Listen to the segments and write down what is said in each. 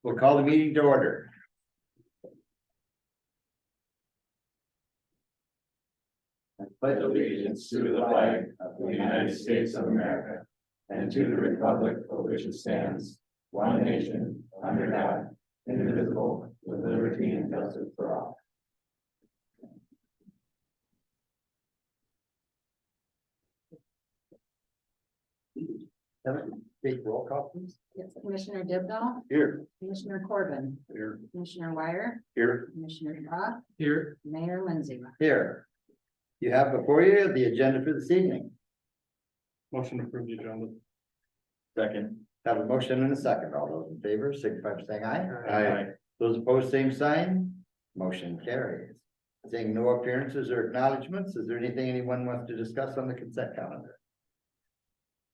We'll call the meeting to order. I pledge allegiance to the flag of the United States of America and to the republic for which it stands, one nation, under God, indivisible, with liberty and justice for all. Take roll call, please. Yes, Commissioner Dibdall, Here. Commissioner Corbin, Here. Commissioner Wire, Here. Commissioner Shaw, Here. Mayor Lindsay. Here. You have before you the agenda for this evening. Motion to approve the agenda. Second. Have a motion and a second. All those in favor, signify by saying aye. Aye. Those opposed, same sign. Motion carries. Seeing no appearances or acknowledgements, is there anything anyone wants to discuss on the consent calendar?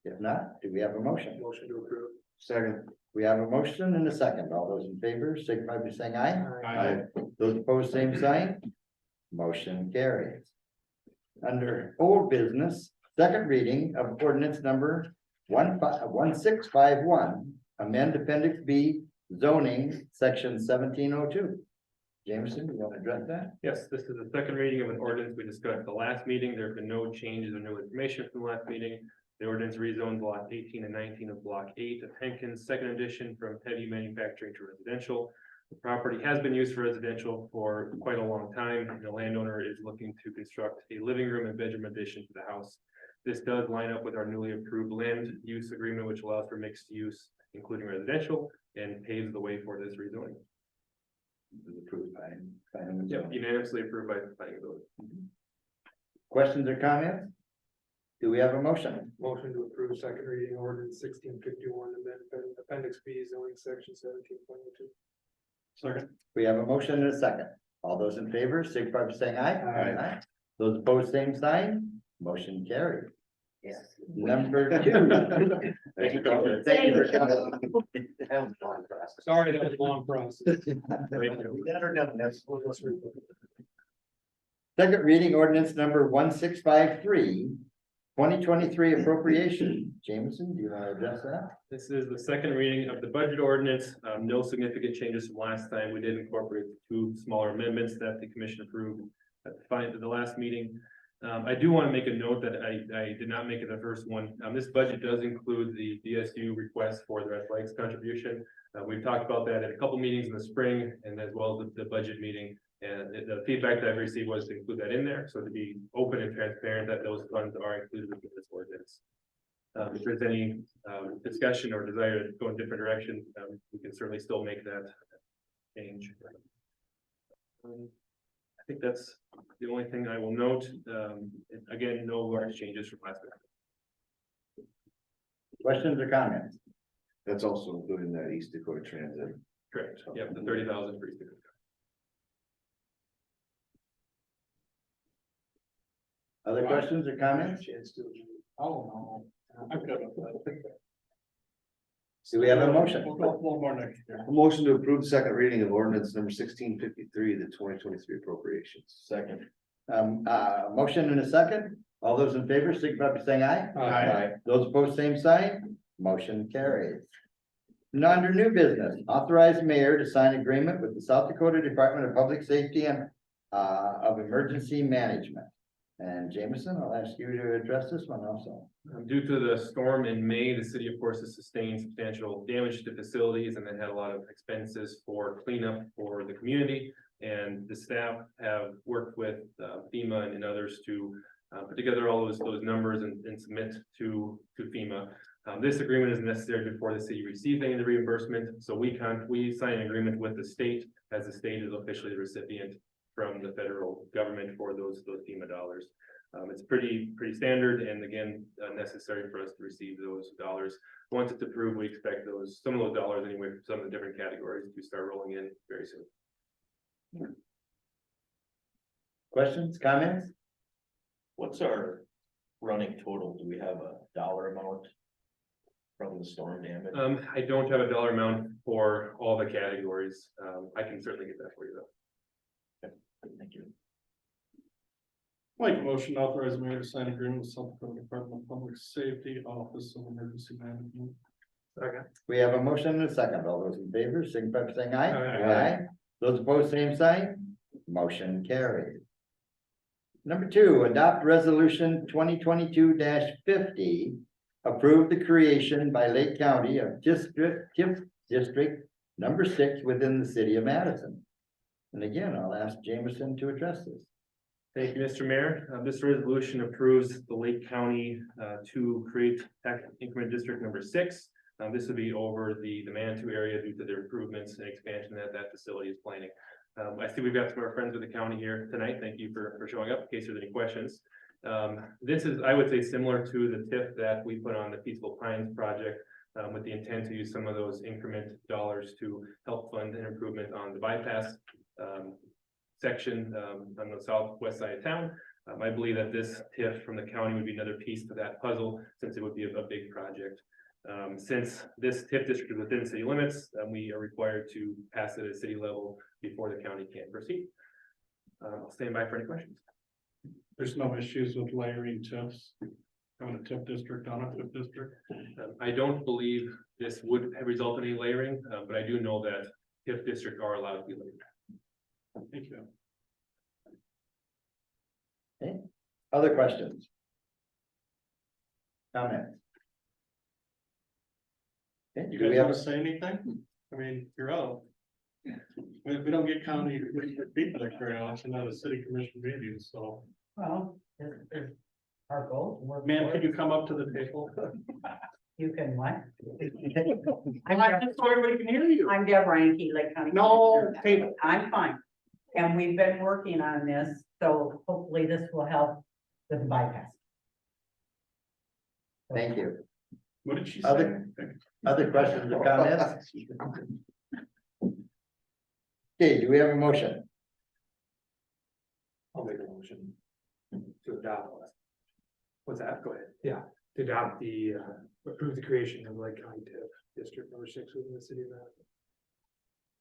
If not, do we have a motion? Motion to approve. Second. We have a motion and a second. All those in favor, signify by saying aye. Aye. Those opposed, same sign. Motion carries. Under old business, second reading of ordinance number 1651, amend appendix B zoning section 1702. Jameson, you want to address that? Yes, this is the second reading of an ordinance we discussed at the last meeting. There have been no changes or new information from the last meeting. The ordinance rezones block 18 and 19 of block 8 of Hankins, second edition, from heavy manufacturing to residential. The property has been used for residential for quite a long time, and the landowner is looking to construct a living room and bedroom addition to the house. This does line up with our newly approved land use agreement, which allows for mixed use, including residential, and paves the way for this rezoning. It was approved by. Yep, unanimously approved by planning board. Questions or comments? Do we have a motion? Motion to approve second reading ordinance 1651, amend appendix B zoning section 17.02. Second. We have a motion and a second. All those in favor, signify by saying aye. Aye. Those opposed, same sign. Motion carried. Yes. Number 2. Thank you, Doctor. Thank you for coming. Sorry, that was a long process. Second reading ordinance number 1653, 2023 appropriation. Jameson, do you want to address that? This is the second reading of the budget ordinance. No significant changes from last time. We did incorporate two smaller amendments that the commission approved at the last meeting. I do want to make a note that I did not make it the first one. This budget does include the DSU request for the athletics contribution. We've talked about that at a couple meetings in the spring and as well as the budget meeting. And the feedback that I've received was to include that in there. So to be open and transparent that those funds are included in this ordinance. If there's any discussion or desire to go in different direction, we can certainly still make that change. I think that's the only thing I will note. Again, no large changes from last week. Questions or comments? That's also including that East Dakota Transit. Correct. Yep, the 30,000 for East Dakota. Other questions or comments? Oh, no. I'm good with that. Do we have a motion? We'll go one more next year. A motion to approve second reading of ordinance number 1653, the 2023 appropriations. Second. Motion and a second. All those in favor, signify by saying aye. Aye. Those opposed, same sign. Motion carries. Now, under new business, authorize mayor to sign agreement with the South Dakota Department of Public Safety and of Emergency Management. And Jameson, I'll ask you to address this one also. Due to the storm in May, the city of course has sustained substantial damage to facilities and then had a lot of expenses for cleanup for the community. And the staff have worked with FEMA and others to put together all those numbers and submit to FEMA. This agreement is necessary before the city receives any of the reimbursement. So we sign an agreement with the state as the state is officially the recipient from the federal government for those FEMA dollars. It's pretty standard and again, necessary for us to receive those dollars. Once it's approved, we expect some of those dollars anyway, from some of the different categories to start rolling in very soon. Questions, comments? What's our running total? Do we have a dollar amount from the storm damage? I don't have a dollar amount for all the categories. I can certainly get that for you though. Thank you. Make a motion to authorize the mayor to sign agreement with South Dakota Department of Public Safety, Office of Emergency Management. Second. We have a motion and a second. All those in favor, signify by saying aye. Aye. Those opposed, same sign. Motion carried. Number two, adopt resolution 2022-50. Approve the creation by Lake County of District number 6 within the city of Madison. And again, I'll ask Jameson to address this. Thank you, Mr. Mayor. This resolution approves the Lake County to create tax increment district number 6. This would be over the Manitou area due to their improvements and expansion that that facility is planning. I see we've got some of our friends with the county here tonight. Thank you for showing up in case there's any questions. This is, I would say, similar to the TIF that we put on the Peaceful Pines project with the intent to use some of those increment dollars to help fund an improvement on the bypass section on the southwest side of town. I believe that this TIF from the county would be another piece to that puzzle since it would be a big project. Since this TIF district is within city limits, we are required to pass it at city level before the county can proceed. I'll stand by for any questions. There's no issues with layering TIFs on a TIF district on a TIF district. I don't believe this would have resulted in any layering, but I do know that TIF districts are allowed to be layered. Thank you. Other questions? Comments? Okay, You do we guys have want to say anything? I mean, you're out. We don't get county people that very often at a city commission meeting, so. Well, there's our goal. to work Man, for could it. you come up to the table? You can what? I'm not just so everybody can hear you. I'm Deb Reinke, Lake County. No, Commissioner. table. I'm fine. And we've been working on this, so hopefully this will help with the bypass. Thank you. What did she say? Other questions or comments? Okay, do we have a motion? I'll make a motion to adopt. What's that? Go ahead. Yeah, to adopt the, approve the creation of Lake County TIF District number 6 within the city of Madison.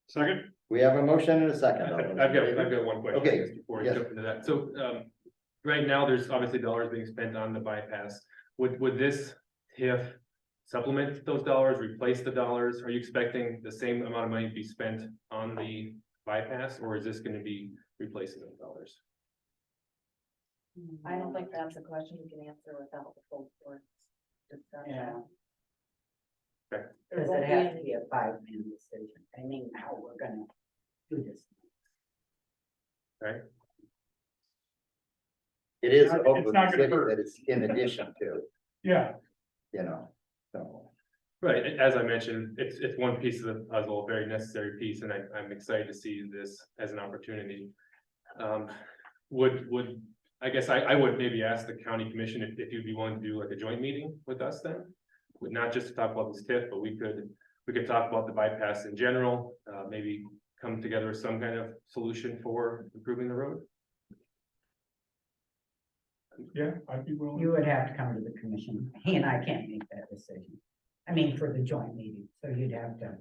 Second? We have a motion and a second. All those in I've favor? got one question. Okay, just before we yes. jump into that. So, right now, there's obviously dollars being spent on the bypass. Would this TIF supplement those dollars, replace the dollars? Are you expecting the same amount of money to be spent on the bypass, or is this gonna be replacing those dollars? I don't think that's a question you can answer without the full board discussion. Yeah. Okay. Because it has to be a 5-man decision. I mean, how we're gonna do this. It is It's not- open it's not gonna city, hurt. but it's in addition to, Yeah. you know, so. Right, as I mentioned, it's one piece of the puzzle, a very necessary piece, and I'm excited to see this as an opportunity. I guess I would maybe ask the county commission if you'd be willing to do like a joint meeting with us then? Would not just to talk about this TIF, but we could talk about the bypass in general, maybe come together with some kind of solution for improving the road. Yeah, I'd be willing. You would have to come to the commission. He and I can't make that decision. I mean, for the joint meeting, so you'd have to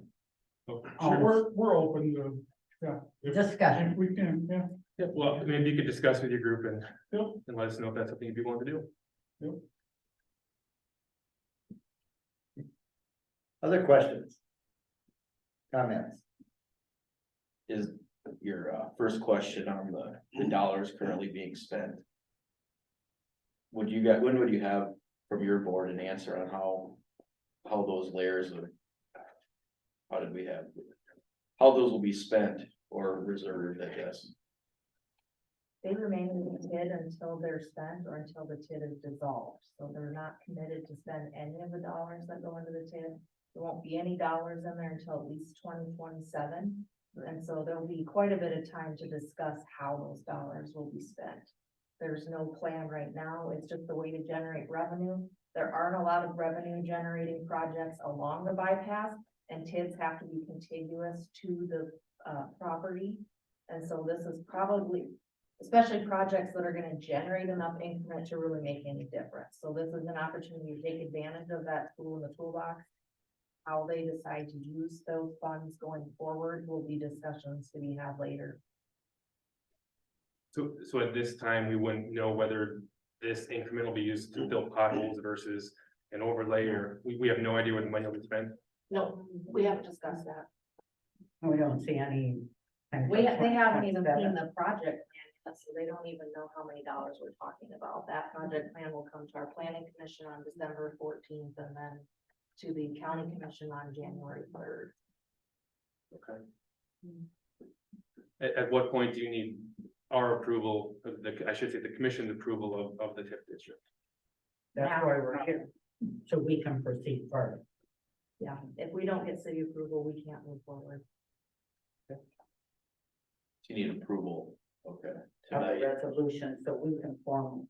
We're open to, yeah. discussion. If we can, yeah. Yeah, well, maybe you could discuss with your group Yep. and let us know if that's something you'd be willing to do. Other questions? Comments? Is your first question on the dollars currently being spent? When would you have from your board an answer on how those layers of? How those will be spent or reserved, I guess? They remain in the TID until they're spent or until the TID is dissolved. So they're not committed to spend any of the dollars that go into the TID. There won't be any dollars in there until at least 2027. And so there'll be quite a bit of time to discuss how those dollars will be spent. There's no plan right now. It's just a way to generate revenue. There aren't a lot of revenue generating projects along the bypass, and TIDs have to be contiguous to the property. And so this is probably, especially projects that are gonna generate enough increment to really make any difference. So this is an opportunity to take advantage of that tool in the toolbox. How they decide to use those funds going forward will be discussions to be had later. So at this time, we wouldn't know whether this increment will be used to fill potholes versus an overlay, or we have no idea where the money will be spent? No, we haven't discussed that. We don't see any. They haven't even seen the project plan, yet, so they don't even know how many dollars we're talking about. That project plan will come to our planning commission on December 14th and then to the county commission on January 3rd. Okay. At what point do you need our approval, I should say the commission's approval of the TIF district? That's why we're here, so we can proceed further. Yeah, if we don't get city approval, we can't move forward. You need approval, okay. Of the Tonight, resolution, so we can form.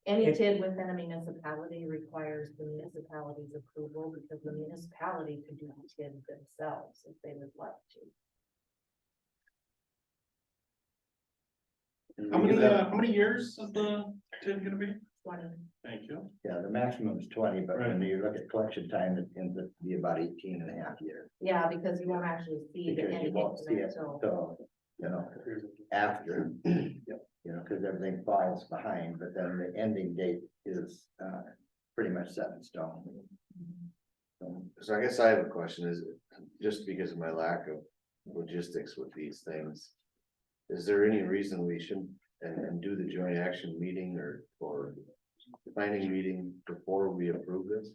Any If- TID within a municipality requires the municipality's approval because the municipality could do the TID themselves if they would like to. how many years is the TID gonna be? 20. Thank you. Yeah, the maximum is 20, but when you look at collection time, it ends up to be about 18 and a half years. Yeah, because you won't actually see the Because you end won't see it until. until, after, because everything falls behind, but then the ending date is, pretty much set in stone. So I guess I have a question, is it just because of my lack of logistics with these things? Is there any reason we shouldn't and do the joint action meeting or planning meeting before we approve this?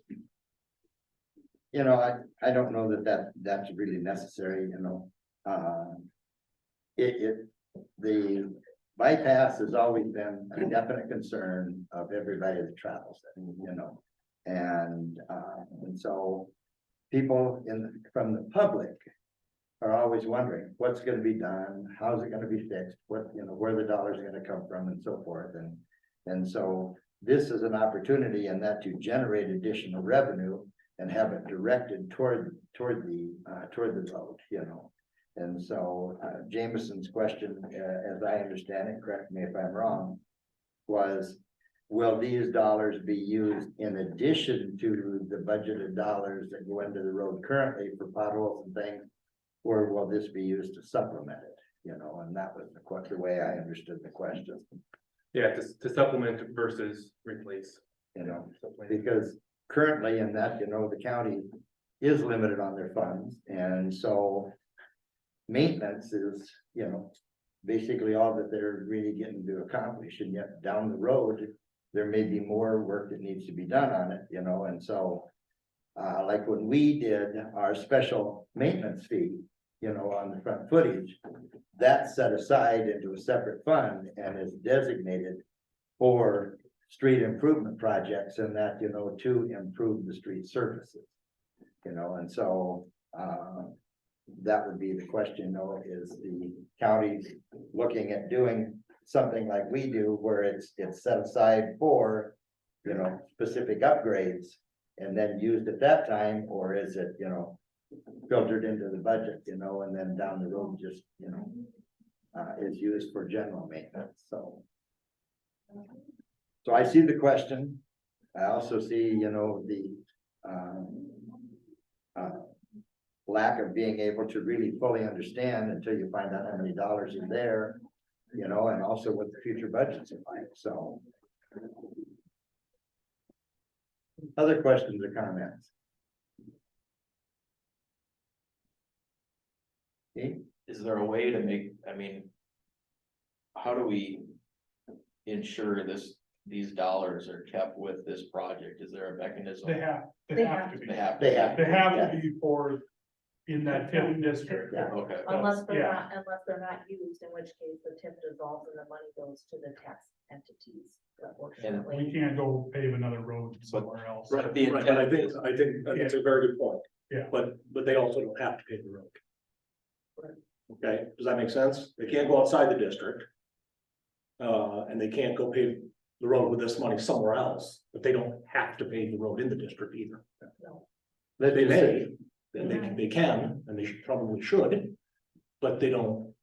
I don't know that's really necessary, the bypass has always been a definite concern of everybody that travels it, and so people from the public are always wondering what's gonna be done, how's it gonna be fixed, where the dollars are gonna come from and so forth, and so this is an opportunity in that to generate additional revenue and have it directed toward the road, And so, Jameson's question, as I understand it, correct me if I'm wrong, was, will these dollars be used in addition to the budgeted dollars that go into the road currently for potholes and things? Or will this be used to supplement it, and that was the way I understood the question, Yeah, to supplement versus replace. because currently in that, the county is limited on their funds, and so maintenance is, basically all that they're really getting to accomplish, and yet down the road, there may be more work that needs to be done on it, and so like when we did our special maintenance fee, on the front footage, that's set aside into a separate fund and is designated for street improvement projects and that, to improve the street surfaces. And so, that would be the question, is the county looking at doing something like we do, where it's set aside for, specific upgrades and then used at that time, or is it, filtered into the budget, and then down the road just, is used for general maintenance, so. So I see the question. I also see, the, lack of being able to really fully understand until you find out how many dollars are there, and also what the future budgets are like, so. Other questions or comments? Okay, is there a way to make, how do we ensure these dollars are kept with this project? Is there a mechanism? They have to be. They have. They have. They have to be for, in that TIF district. Yeah. Okay, Unless they're Yeah. not used, in which case the TIF dissolves and the money goes to the tax entities, unfortunately. We can't go pave another road somewhere else. Right, the Right, intent- but I think that's a very good point. Yeah. But they also don't have to pay the road. Okay, does that make sense? They can't go outside the district. And they can't go pave the road with this money somewhere else, but they don't have to pave the road in the district either. let's They just say- may, and they can, and they probably should, but they don't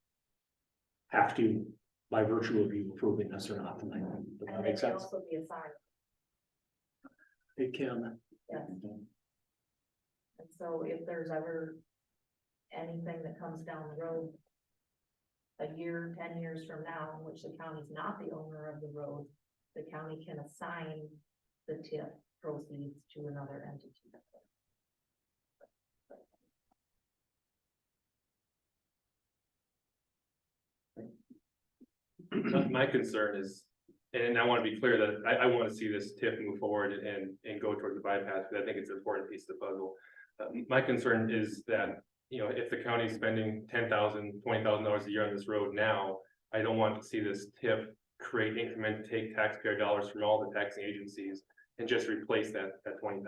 have to by virtue of you approving this or not tonight. Does that And they make can sense? also be assigned, They can. yes. And so if there's ever anything that comes down the road, a year, 10 years from now, in which the county's not the owner of the road, the county can assign the TIF proceeds to another entity. My concern is, and I want to be clear that I want to see this TIF move forward and go towards the bypass, because I think it's an important piece of the puzzle. My concern is that, you know, if the county's spending $10,000, $20,000 a year on this road now, I don't want to see this TIF create increment, take taxpayer dollars from all the taxing agencies and just replace that $20,000.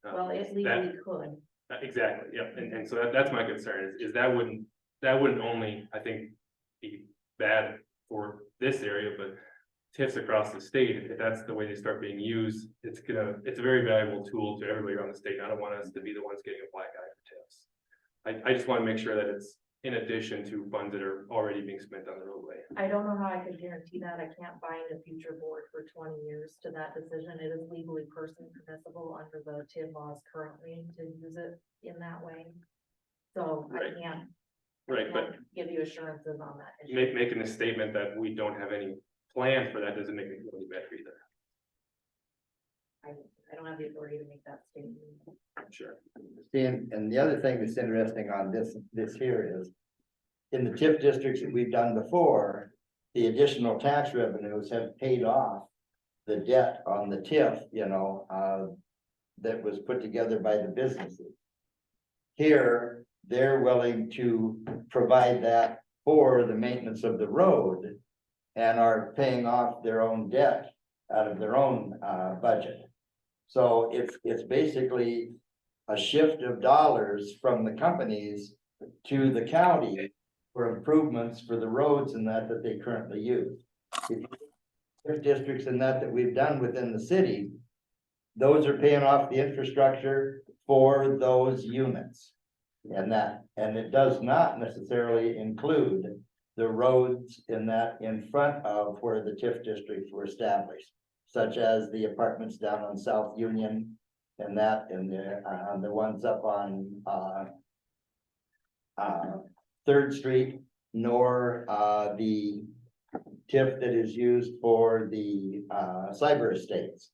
Well, it legally could. Exactly, yeah, and so that's my concern, is that wouldn't only, I think, be bad for this area, but TIFs across the state, if that's the way they start being used, it's a very valuable tool to everybody around the state. I don't want us to be the ones getting a black eye for TIFs. I just want to make sure that it's in addition to funds that are already being spent on the roadway. I don't know how I could guarantee that. I can't bind a future board for 20 years to that decision. It is legally person permissible under the TID laws currently to use it in that way. So Right. I can't Right, but give you assurances on that issue. making a statement that we don't have any plans for that doesn't make me feel any better either. I don't have the authority to make that statement. Sure. See, and the other thing that's interesting on this here is, in the TIF districts that we've done before, the additional tax revenues have paid off the debt on the TIF, you know, that was put together by the businesses. Here, they're willing to provide that for the maintenance of the road and are paying off their own debt out of their own budget. So it's basically a shift of dollars from the companies to the county for improvements for the roads and that they currently use. There's districts in that we've done within the city, those are paying off the infrastructure for those units. And it does not necessarily include the roads in front of where the TIF districts were established, such as the apartments down on South Union and the ones up on Third Street, nor the TIF that is used for the cyber estates.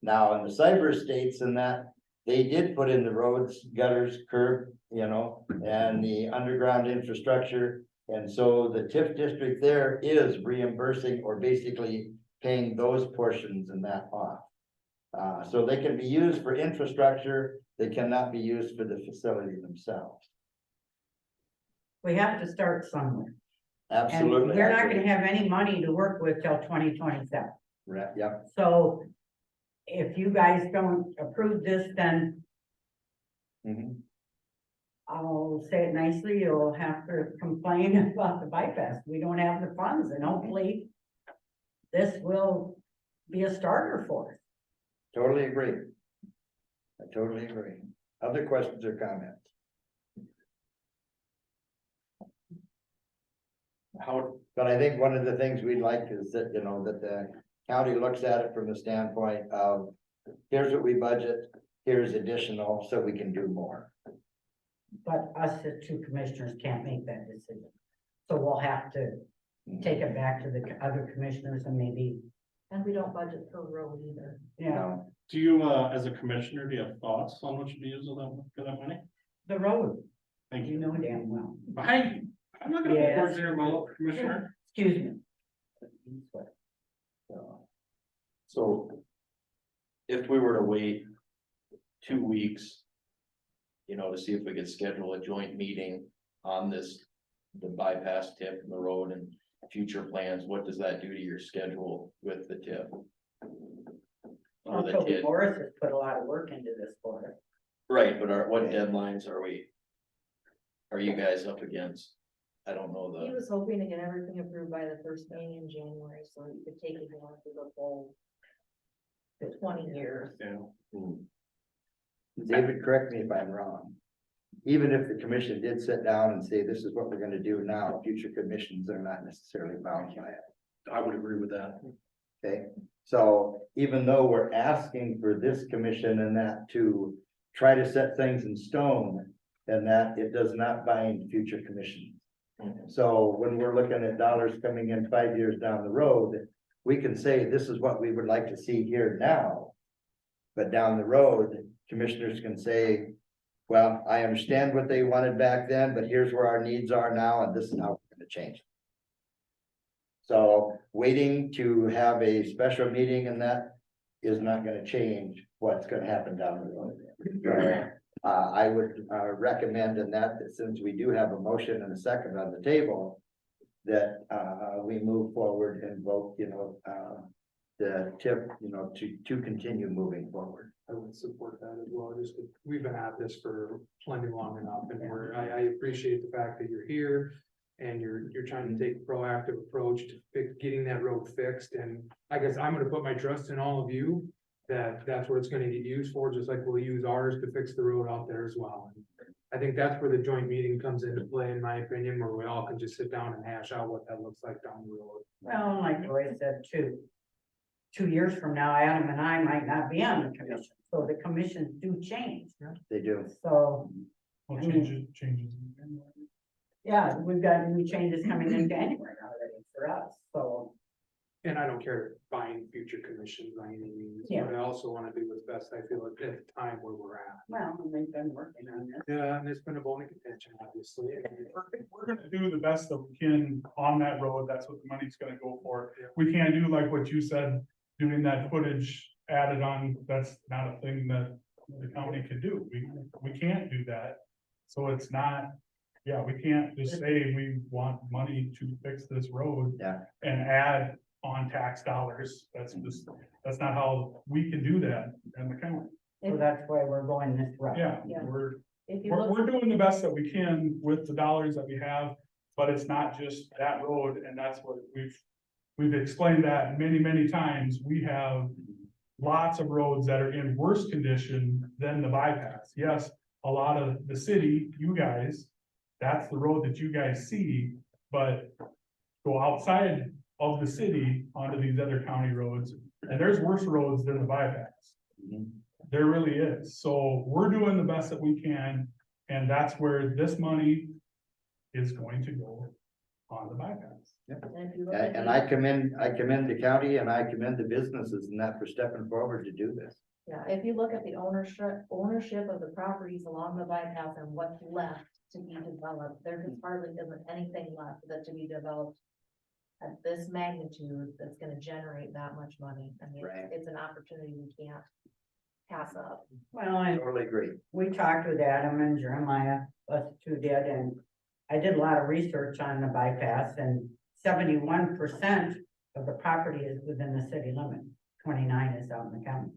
Now, in the cyber estates and that, they did put in the roads, gutters, curb, you know, and the underground infrastructure. And so the TIF district there is reimbursing or basically paying those portions and that off. So they can be used for infrastructure, they cannot be used for the facility themselves. We have to start somewhere. Absolutely. And we're not gonna have any money to work with till 2027. Right, yeah, So if you guys don't approve this, then mhm. I'll say it nicely, you'll have to complain about the bypass. We don't have the funds, and hopefully this will be a starter for us. Totally agree. I totally agree. Other questions or comments? But I think one of the things we'd like is that, you know, that the county looks at it from the standpoint of, here's what we budget, here's additional, so we can do more. But us as two commissioners can't make that decision. So we'll have to take it back to the other commissioners and maybe, And we don't budget per road either. you know, Do you, as a commissioner, do you have thoughts on what you do use for that money? the road, Thank you you. know damn well. I'm not gonna Yeah. put words in your mouth, Commissioner. Excuse me. So if we were to wait 2 weeks, you know, to see if we could schedule a joint meeting on this, the bypass tip and the road and future plans, what does that do to your schedule with the tip? Or the Toby TID? Morris has put a lot of work into this for us. Right, but what deadlines are you guys up against? I don't know He the, was hoping to get everything approved by the first meeting in January, so he could take it on for the full 20 years. David, correct me if I'm wrong. Even if the commission did sit down and say, this is what we're gonna do now, future commissions are not necessarily bound by it. I would agree with that. Okay, so even though we're asking for this commission and that to try to set things in stone, and that it does not bind future commissions. So when we're looking at dollars coming in 5 years down the road, we can say, this is what we would like to see here now. But down the road, commissioners can say, well, I understand what they wanted back then, but here's where our needs are now, and this is how we're gonna change. So waiting to have a special meeting and that is not gonna change what's gonna happen down the road. I would recommend in that since we do have a motion and a second on the table, that we move forward and vote, the tip, to continue moving forward. I would support that as well, just, we've been at this for plenty long enough, and I appreciate the fact that you're here. And you're trying to take a proactive approach to getting that road fixed, and I guess I'm gonna put my trust in all of you. That's what it's gonna get used for, just like we'll use ours to fix the road out there as well. I think that's where the joint meeting comes into play, in my opinion, where we all can just sit down and hash out what that looks like down the road. Well, like Roy said, 2 years from now, Adam and I might not be on the commission, so the commissions do change. They do. So, Well, I mean- changes. yeah, we've got new changes coming in January already for us, so. And I don't care buying future commissions by any means, Yeah. but I also wanna do what's best, I feel, at the time where we're at. Well, they've been working on this. Yeah, and it's been a bone of contention, obviously. We're gonna do the best that we can on that road, that's what the money's gonna go for. We can't do like what you said, doing that footage added on, that's not a thing that the county could do, we can't do that. So it's not, we can't just say we want money to fix this road. Yeah. And add on tax dollars, that's not how we can do that in the county. So that's why we're going this route. Yeah, Yeah. we're If you we're, look, we're doing the best that we can with the dollars that we have, but it's not just that road, and that's what we've explained that many, many times. We have lots of roads that are in worse condition than the bypass. Yes, a lot of the city, you guys, that's the road that you guys see, but go outside of the city onto these other county roads, and there's worse roads than the bypass. Mhm. There really is. So we're doing the best that we can, and that's where this money is going to go on the bypass. and if you look at And the- I commend the county and I commend the businesses and that for stepping forward to do this. Yeah, if you look at the ownership of the properties along the bypass and what's left to be developed, there just hardly isn't anything left that to be developed. At this magnitude, that's gonna generate that much money. I mean, Right. it's an opportunity we can't pass up. Well, and Totally agree. we talked with Adam and Jeremiah, us two did, and I did a lot of research on the bypass, and 71% of the property is within the city limit. 29 is out in the county.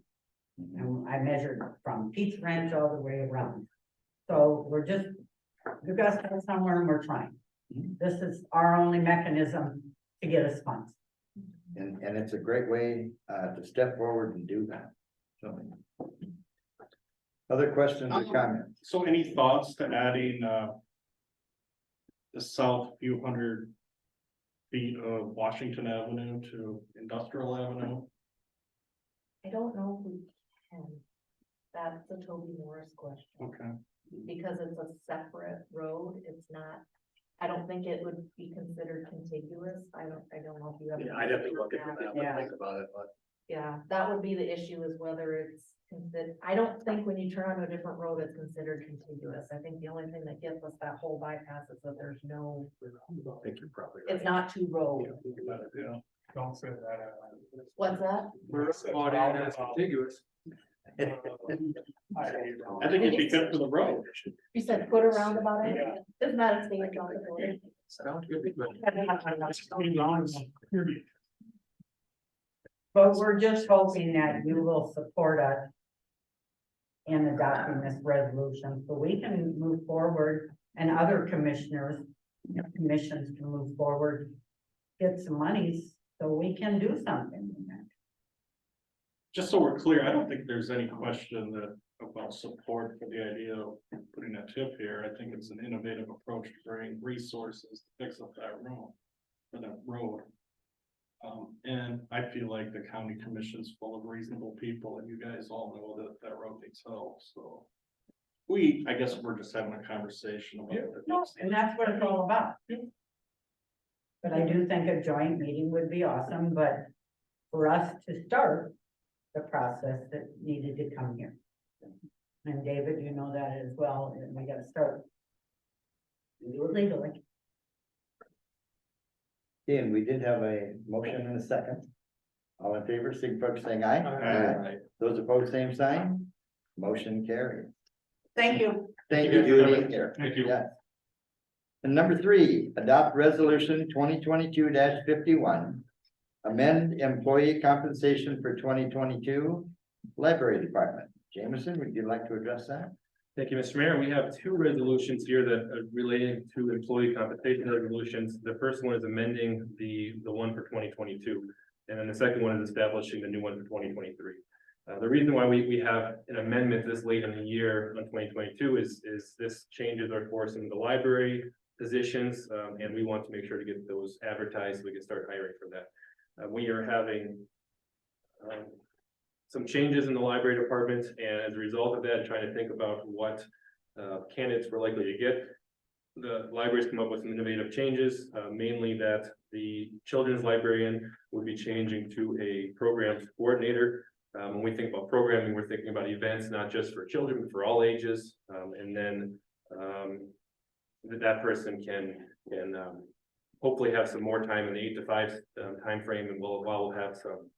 And I measured from Pete's Ranch all the way around. So we've got to start somewhere and we're trying. This is our only mechanism to get us funds. And it's a great way to step forward and do that. So. Other questions or comments? So any thoughts to adding, the south few hundred feet of Washington Avenue to Industrial Avenue? I don't know if we can. That's the Toby Morris question, Okay. because it's a separate road, it's not. I don't think it would be considered contiguous. I don't know if you have. Yeah, I'd have to look into that, Yeah. but think about it, but. Yeah, that would be the issue, is whether it's considered, I don't think when you turn onto a different road, it's considered contiguous. I think the only thing that gets us that whole bypass is that there's no, I think you're probably it's not two roads. Yeah. Don't say that. What's that? We're about in as contiguous. I think it'd be good for the road. You said put a roundabout in it? It's not a state road. Sounds good. But we're just hoping that you will support us in adopting this resolution, so we can move forward and other commissioners, commissions can move forward, get some monies, so we can do something. Just so we're clear, I don't think there's any question about support for the idea of putting a tip here. I think it's an innovative approach to bring resources to fix up that road. And I feel like the county commission's full of reasonable people, and you guys all know that road needs help, so. I guess we're just having a conversation about it. And that's what it's all about. But I do think a joint meeting would be awesome, but for us to start, the process that needed to come here. And David, you know that as well, and we gotta start. Do it legally. And we did have a motion and a second. All in favor, signify by saying aye. Aye. Those opposed, same sign. Motion carried. Thank you. Thank you, Judy. Thank you. Yes. And number 3, adopt resolution 2022-51. Amend employee compensation for 2022, library department. Jameson, would you like to address that? Thank you, Mr. Mayor. We have two resolutions here that are relating to employee compensation resolutions. The first one is amending the one for 2022. And then the second one is establishing the new one for 2023. The reason why we have an amendment this late in the year on 2022 is this changes our course in the library positions. And we want to make sure to get those advertised so we can start hiring for that. We are having some changes in the library department, and as a result of that, trying to think about what candidates we're likely to get. The library's come up with some innovative changes, mainly that the children's librarian would be changing to a programs coordinator. When we think about programming, we're thinking about events, not just for children, but for all ages. And then that person can hopefully have some more time in the 8 to 5 timeframe, and we'll have some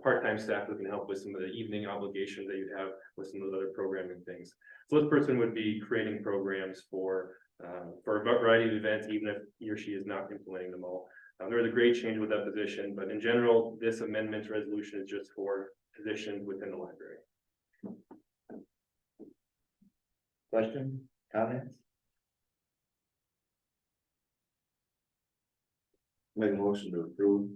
part-time staff who can help with some of the evening obligations that you'd have with some of those other programming things. So this person would be creating programs for a variety of events, even if he or she is not implementing them all. There was a great change with that position, but in general, this amendment resolution is just for positions within the library. Question, comments? Make a motion to approve.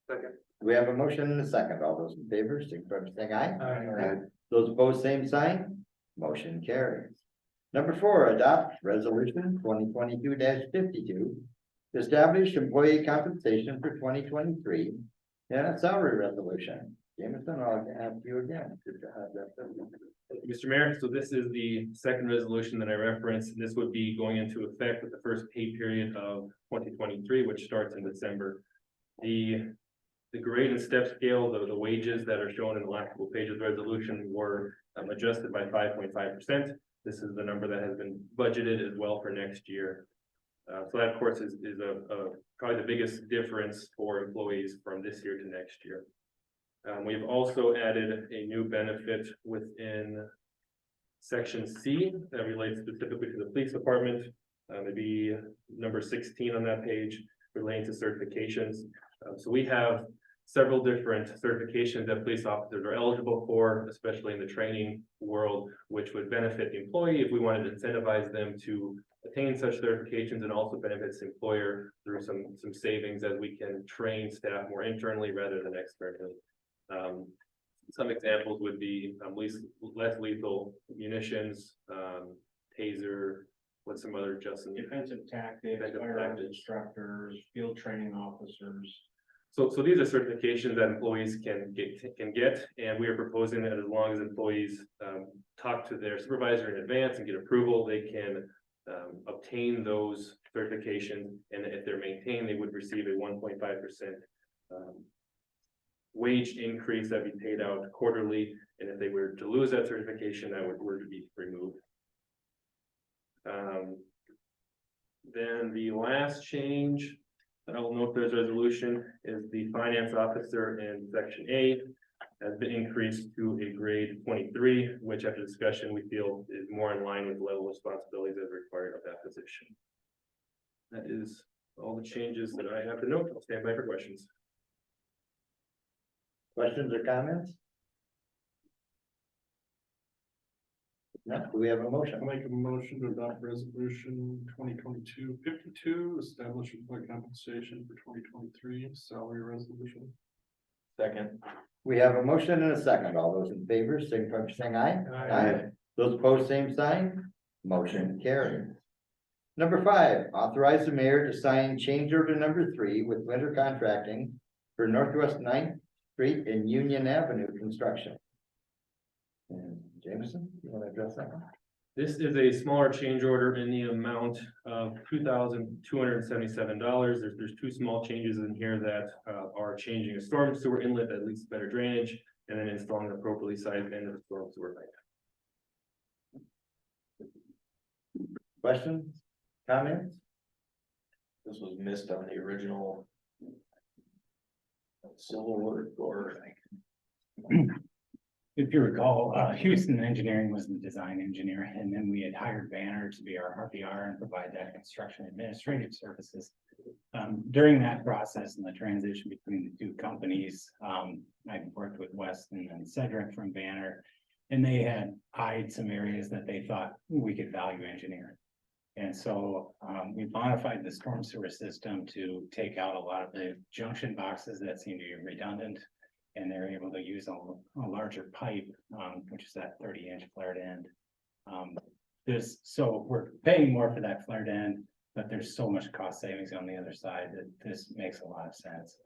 Second. We have a motion and a second. All those in favor, signify by saying aye. Aye. Those opposed, same sign. Motion carries. Number 4, adopt resolution 2022-52. Establish employee compensation for 2023 and a salary resolution. Jameson, I'll ask you again. Mr. Mayor, so this is the second resolution that I referenced. This would be going into effect with the first pay period of 2023, which starts in December. The grade and step scale, the wages that are shown in the last couple pages of the resolution were adjusted by 5.5%. This is the number that has been budgeted as well for next year. So that, of course, is probably the biggest difference for employees from this year to next year. We've also added a new benefit within section C that relates specifically to the police department. Maybe number 16 on that page relating to certifications. So we have several different certifications that police officers are eligible for, especially in the training world, which would benefit the employee if we wanted to incentivize them to attain such certifications, and also benefits the employer through some savings as we can train staff more internally rather than externally. Some examples would be less lethal munitions, taser, what's some other, Justin? Defensive tactics, Defensive firearms tactics. instructors, field training officers. So these are certifications that employees can get, and we are proposing that as long as employees talk to their supervisor in advance and get approval, they can obtain those certifications, and if they're maintained, they would receive a 1.5% wage increase that would be paid out quarterly, and if they were to lose that certification, that were to be removed. Then the last change that I will note there's a resolution is the finance officer in section A has been increased to a grade 23, which after discussion, we feel is more in line with the level of responsibilities as required of that position. That is all the changes that I have to note. I'll stand by for questions. Questions or comments? No, do we have a motion? I'll make a motion to adopt resolution 2022-52, establish employee compensation for 2023 salary resolution. Second. We have a motion and a second. All those in favor, signify by saying aye. Aye. Those opposed, same sign. Motion carried. Number 5, authorize the mayor to sign change order number 3 with Winter Contracting for Northwest 9th Street and Union Avenue construction. And Jameson, you want to address that one? This is a smaller change order in the amount of $2,277. There's two small changes in here that are changing a storm sewer inlet that leads to better drainage, and then installing an appropriately sized end of the storm sewer pipe. Questions, comments? This was missed on the original. Civil work or. If you recall, Houston Engineering was the design engineer, and then we had hired Banner to be our RPR and provide that construction administrative services. During that process and the transition between the two companies, I worked with Weston and Cedric from Banner. And they had eyed some areas that they thought we could value engineer. And so we modified the storm sewer system to take out a lot of the junction boxes that seem to be redundant. And they're able to use a larger pipe, which is that 30-inch flared end. So we're paying more for that flared end, but there's so much cost savings on the other side that this makes a lot of sense.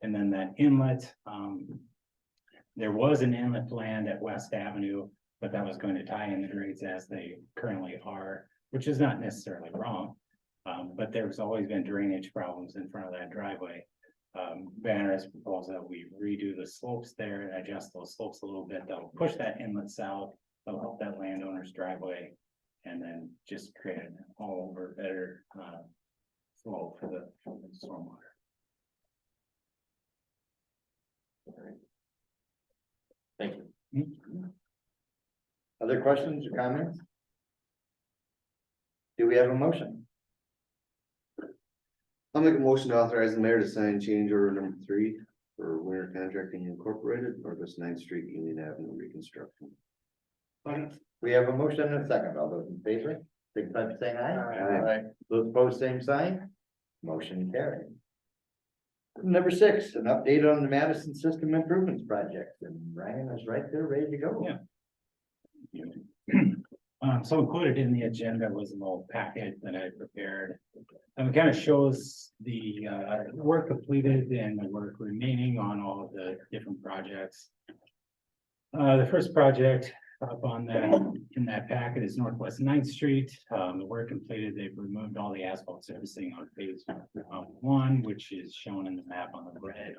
And then that inlet, there was an inlet planned at West Avenue, but that was going to tie in the grades as they currently are, which is not necessarily wrong. But there's always been drainage problems in front of that driveway. Banner has proposed that we redo the slopes there and adjust those slopes a little bit. That'll push that inlet south. That'll help that landowner's driveway. And then just create an all over better flow for the stormwater. Thank you. Other questions or comments? Do we have a motion? I'll make a motion to authorize the mayor to sign change order number 3 for Winter Contracting Incorporated, Northwest 9th Street, Union Avenue reconstruction. We have a motion and a second. All those in favor, signify by saying aye. Aye. Those opposed, same sign. Motion carried. Number 6, an update on the Madison System Improvements Project, and Ryan is right there, ready to go. Yeah. So included in the agenda was a little packet that I prepared. And it kind of shows the work completed and the work remaining on all of the different projects. The first project up on that, in that packet is Northwest 9th Street. The work completed, they've removed all the asphalt surfacing on phase 1, which is shown in the map on the red.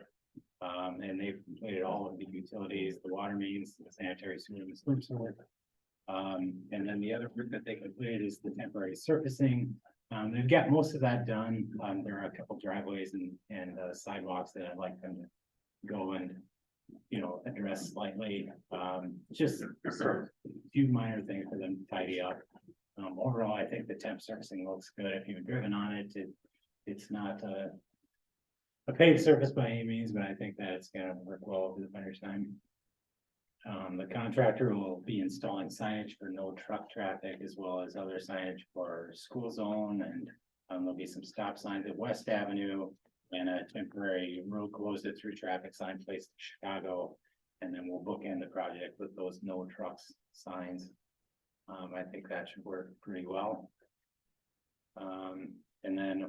And they've completed all of the utilities, the water mains, the sanitary sewer, and the storm sewer. And then the other work that they completed is the temporary surfacing. They've got most of that done. There are a couple driveways and sidewalks that I'd like them to go and, address slightly. Just a few minor things for them to tidy up. Overall, I think the temp surfacing looks good. If you've driven on it, it's not a paved surface by any means, but I think that it's gonna work well over the winter time. The contractor will be installing signage for no truck traffic as well as other signage for school zone, and there'll be some stop signs at West Avenue and a temporary road closed it through traffic sign placed in Chicago. And then we'll bookend the project with those no trucks signs. I think that should work pretty well. And then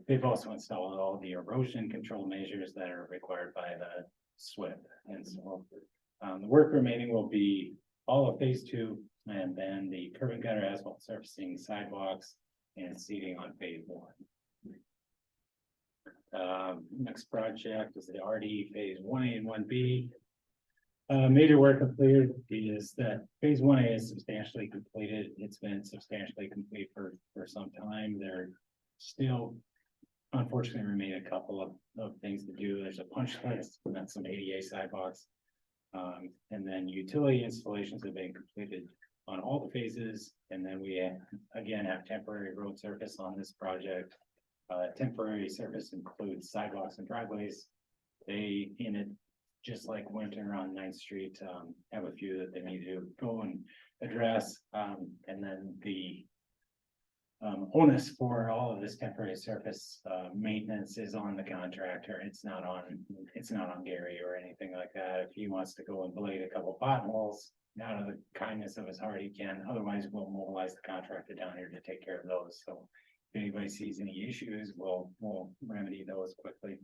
they've also installed all the erosion control measures that are required by the SWIP. And so the work remaining will be all of phase 2, and then the curb and gutter asphalt surfacing, sidewalks, and seating on phase 1. Next project is the RD phase 1A and 1B. Major work completed is that phase 1A is substantially completed. It's been substantially complete for some time. There still unfortunately remain a couple of things to do. There's a punch list and some ADA sidewalks. And then utility installations have been completed on all the phases. And then we again have temporary road surface on this project. Temporary surface includes sidewalks and driveways. They, in it, just like Winter on 9th Street, have a few that they need to go and address. And then the onus for all of this temporary surface maintenance is on the contractor. It's not on Gary or anything like that. If he wants to go and blade a couple potholes, out of the kindness of his heart, he can. Otherwise, we'll mobilize the contractor down here to take care of those. So if anybody sees any issues, we'll remedy those quickly.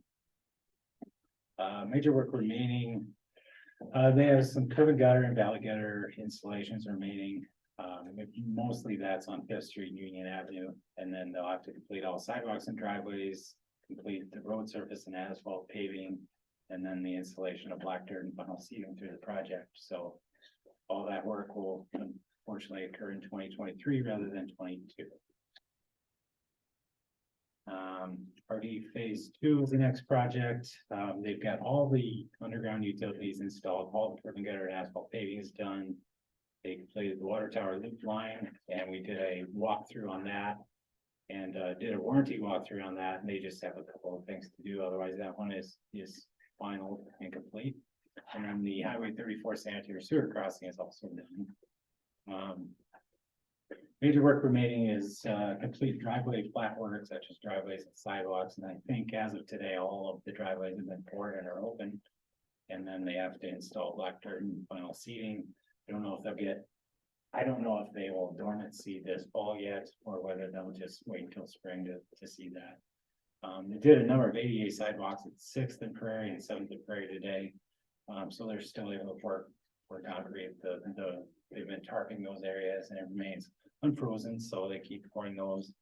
Major work remaining. They have some curb and gutter and valley gutter installations remaining. Mostly that's on Fifth Street, Union Avenue, and then they'll have to complete all sidewalks and driveways, complete the road surface and asphalt paving, and then the installation of black dirt and vinyl seeding through the project, so all that work will unfortunately occur in 2023 rather than 22. RD Phase 2 is the next project. They've got all the underground utilities installed, all the curb and gutter and asphalt paving is done. They completed the water tower loop line, and we did a walkthrough on that. And did a warranty walkthrough on that, and they just have a couple of things to do, otherwise that one is final and complete. And then the Highway 34 sanitary sewer crossing is also done. Major work remaining is complete driveway flat work such as driveways and sidewalks, and I think as of today, all of the driveways have been poured and are open. And then they have to install black dirt and vinyl seeding. I don't know if they will dormant seed this fall yet, or whether they'll just wait until spring to see that. They did a number of ADA sidewalks at 6th and Prairie and 7th and Prairie today. So they're still able to pour concrete. They've been tarping those areas and it remains unfrozen, so they keep pouring those.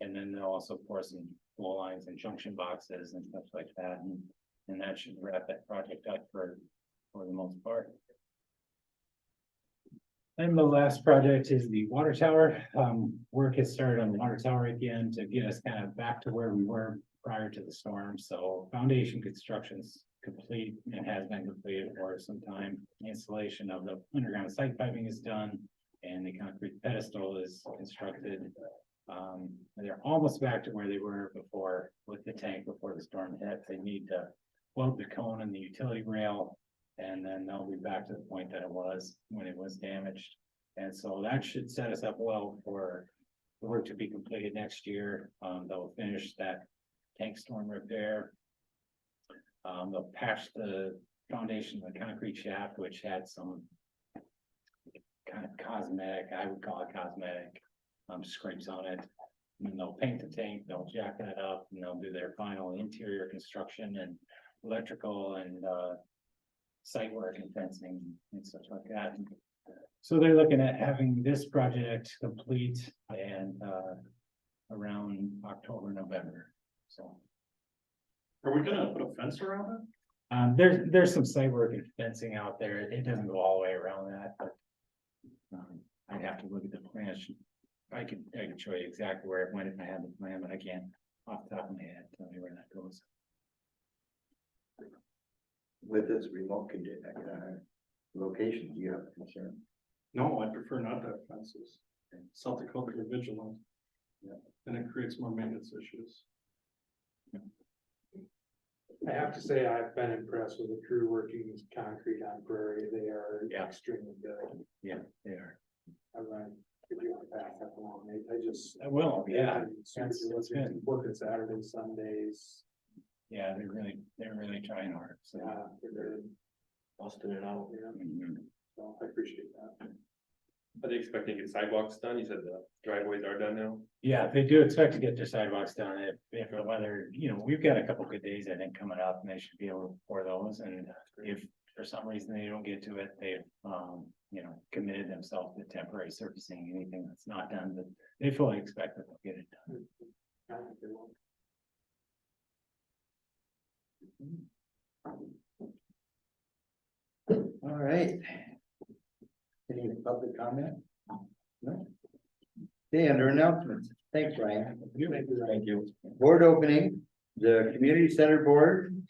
And then they'll also pour some flow lines and junction boxes and stuff like that. And that should wrap that project up for the most part. And the last project is the water tower. Work has started on the water tower again to get us kind of back to where we were prior to the storm. So foundation construction's complete and has been completed for some time. Installation of the underground site piping is done and the concrete pedestal is constructed. They're almost back to where they were before with the tank before the storm hit. They need to weld the cone and the utility rail, and then they'll be back to the point that it was when it was damaged. And so that should set us up well for the work to be completed next year. They'll finish that tank storm repair. They'll patch the foundation of the concrete shaft, which had some kind of cosmetic, I would call it cosmetic, scrapes on it. And then they'll paint the tank, they'll jack that up, and they'll do their final interior construction and electrical and site work and fencing and such like that. So they're looking at having this project complete and around October, November, so. Are we gonna put a fence around it? There's some site work and fencing out there. It doesn't go all the way around that, but I'd have to look at the plan. I could show you exactly where it went if I had the plan, but I can't off the top of my head tell you where that goes. With this remote location, do you have a concern? No, I prefer not to have fences. South Dakota are vigilant. Yeah. And it creates more maintenance issues. I have to say, I've been impressed with the crew working concrete on Prairie. They are Yeah. extremely good. Yeah, they are. I run, if you want to pass that along, I just. I will, yeah. Seriously, That's good. working Saturdays, Sundays, Yeah, they're really trying hard, so. they're, Busting it out. yeah, Mhm. so I appreciate that. Are they expecting to get sidewalks done? You said the driveways are done now? Yeah, they do expect to get their sidewalks done if the weather, we've got a couple good days, I think, coming up, and they should be able to pour those, and if for some reason they don't get to it, they've, committed themselves to temporary surfacing, anything that's not done, but they fully expect that they'll get it done. I think they will. All right. Any public comment? No? Okay, under announcements. Thanks, Ryan. Thank you. Board opening, the community center board.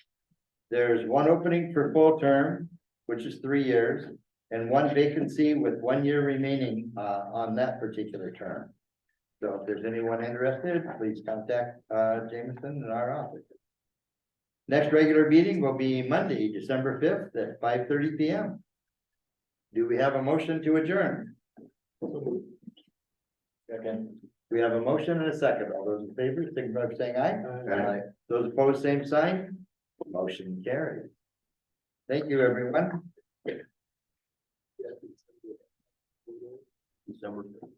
There's one opening for full term, which is 3 years, and one vacancy with 1 year remaining on that particular term. So if there's anyone interested, please contact Jameson in our office. Next regular meeting will be Monday, December 5th at 5:30 p.m. Do we have a motion to adjourn? Second. We have a motion and a second. All those in favor, signify by saying aye. Aye. Those opposed, same sign. Motion carried. Thank you, everyone. December 5th.